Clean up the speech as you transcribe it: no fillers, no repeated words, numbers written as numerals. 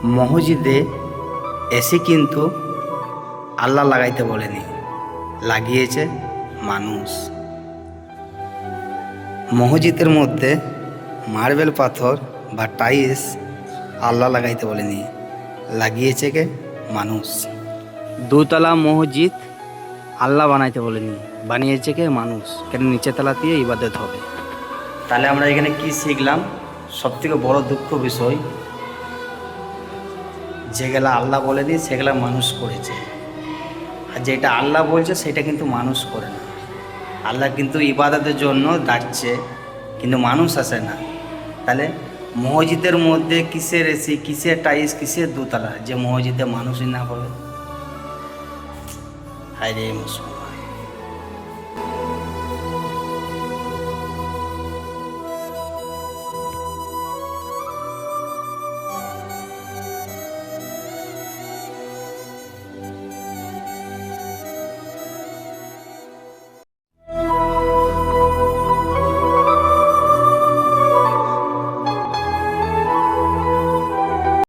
মসজিদে এসি কিন্তু আল্লাহ লাগাইতে বলেনি, লাগিয়েছে মানুষ। মসজিদের মধ্যে মার্বেল পাথর বা টাইলস আল্লাহ লাগাইতে বলেনি, লাগিয়েছে কে? মানুষ। দোতলা মসজিদ আল্লাহ বানাইতে বলেনি, বানিয়েছে কে? মানুষ। কেন? নিচে তলা দিয়ে ইবাদত হবে। তাহলে আমরা এখানে কি শিখলাম? সবথেকে বড় দুঃখ বিষয়, যেগুলা আল্লাহ বলেনি সেগুলা মানুষ করেছে, আর যেটা আল্লাহ বলছে সেটা কিন্তু মানুষ করে না। আল্লাহ কিন্তু ইবাদতের জন্য ডাকছে, কিন্তু মানুষ আসে না। তাহলে মসজিদের মধ্যে কিসের এসি, কিসের টাইলস, কিসের দোতলা, যে মসজিদে মানুষই না পাবে? হায় রে মুসলমান।